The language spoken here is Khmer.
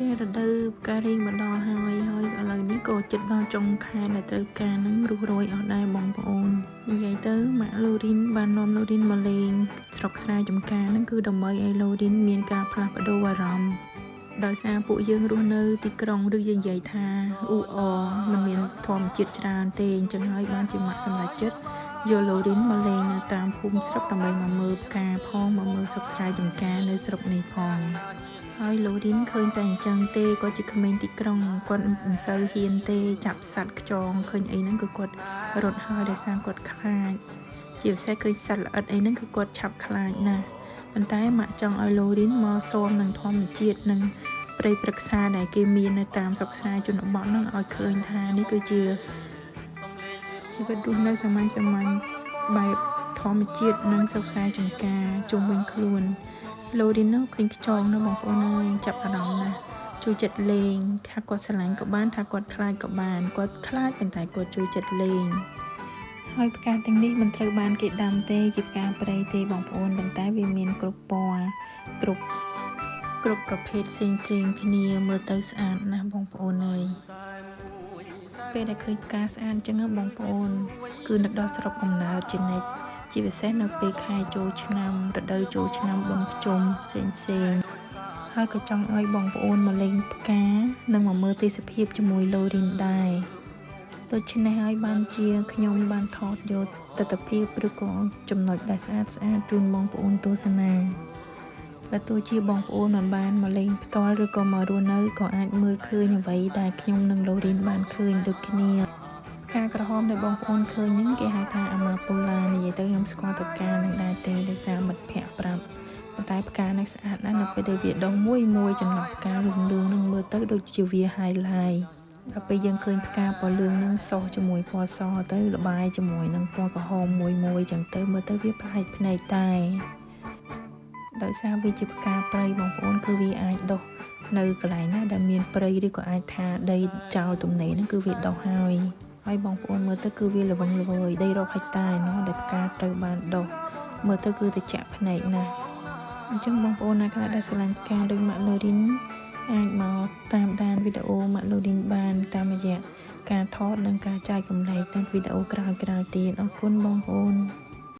ជារដូវផ្ការីងមកដល់ហើយឥឡូវនេះក៏ជិតដល់ចុងខែដែលត្រូវផ្កានឹងរុះរយអស់ដែរបងប្អូននិយាយទៅម៉ាក់លូរីនបាននាំលូរីនមកលេងស្រុកស្រែចំការនឹងគឺដើម្បីឲ្យលូរីនមានការផ្លាស់ប្ដូរអារម្មណ៍ដោយសារពួកយើងរស់នៅទីក្រុងឬយើងនិយាយថាអ៊ូអមិនមានធម្មជាតិច្រើនទេអញ្ចឹងហើយបានជាម៉ាក់សម្រេចចិត្តយកលូរីនមកលេងនៅតាមភូមិស្រុកដើម្បីមកមើលផ្កាផងមកមើលស្រុកស្រែចំការនៅស្រុកនេះផងហើយលូរីនឃើញតែអញ្ចឹងទេគាត់ជាក្មេងទីក្រុងគាត់មិនសូវហ៊ានទេចាប់សត្វខ្យងឃើញអីហ្នឹងគឺគាត់រត់ហើយដោយសារគាត់ខ្លាចជាពិសេសឃើញសត្វល្អិតអីហ្នឹងគឺគាត់ឆាប់ខ្លាចណាស់ប៉ុន្តែម៉ាក់ចង់ឲ្យលូរីនមកស៊ាំនឹងធម្មជាតិនឹងព្រៃព្រឹក្សាដែលគេមាននៅតាមស្រុកស្រែជនបទហ្នឹងឲ្យឃើញថានេះគឺជាជីវិតរស់នៅសាមញ្ញបែបធម្មជាតិនិងស្រុកស្រែចំការជុំវិញខ្លួនលូរីននោះឃើញខ្យងនៅបងប្អូនអើយចាប់អារម្មណ៍ណាស់ជួយចិត្តលេងថាគាត់ស្រឡាញ់ក៏បានថាគាត់ខ្លាចក៏បានគាត់ខ្លាចប៉ុន្តែគាត់ជួយចិត្តលេងហើយផ្កាទាំងនេះមិនត្រូវបានគេដាំទេជាផ្កាព្រៃទេបងប្អូនប៉ុន្តែវាមានគ្រប់ពណ៌គ្រប់ប្រភេទផ្សេងគ្នាមើលទៅស្អាតណាស់បងប្អូនអើយពេលដែលឃើញផ្កាស្អាតអញ្ចឹងបងប្អូនគឺនឹកដល់ស្រុកកំណើតជានិច្ចជាពិសេសនៅពេលខែចូលឆ្នាំរដូវចូលឆ្នាំបុណ្យភ្ជុំផ្សេងហើយក៏ចង់ឲ្យបងប្អូនមកលេងផ្កានិងមកមើលទេសភាពជាមួយលូរីនដែរដូច្នេះហើយបានជាខ្ញុំបានថតយកទស្សនវិជ្ជាឬក៏ចំណុចដែលស្អាតជូនបងប្អូនទស្សនាបើទោះជាបងប្អូនមិនបានមកលេងផ្ទាល់ឬក៏មករស់នៅក៏អាចមើលឃើញអ្វីដែលខ្ញុំនិងលូរីនបានឃើញដូចគ្នាផ្កាក្រហមដែលបងប្អូនឃើញហ្នឹងគេហៅថាអាម៉ាពូឡានិយាយទៅខ្ញុំស្គាល់តែផ្កានឹងដែរទេដោយសារមិត្តភ័ក្តិប្រាប់ប៉ុន្តែផ្កានេះស្អាតណាស់នៅពេលដែលវាដុះមួយចន្លោះផ្កាលឿងនឹងមើលទៅដូចជាវា highlight ដល់ពេលយើងឃើញផ្កាពណ៌លឿងនឹងសជាមួយពណ៌សទៅល្បាយជាមួយនឹងពណ៌ក្រហមមួយចឹងទៅមើលទៅវាប្លែកភ្នែកដែរដោយសារវាជាផ្កាព្រៃបងប្អូនគឺវាអាចដុះនៅកន្លែងណាដែលមានព្រៃឬក៏អាចថាដីចោលទំនេរហ្នឹងគឺវាដុះហើយបងប្អូនមើលទៅគឺវាល្វឹងល្វើយដីរាប់ហិកតាឯណោះដែលផ្កាត្រូវបានដុះមើលទៅគឺត្រជាក់ភ្នែកណាស់អញ្ចឹងបងប្អូនណាខ្លះដែលស្រឡាញ់ផ្កាដូចម៉ាក់លូរីនអាចមកតាមដានវីដេអូម៉ាក់លូរីនបានតាមរយៈការថតនិងការចែករំលែកតាមវីដេអូក្រោយៗទៀតអរគុណបងប្អូន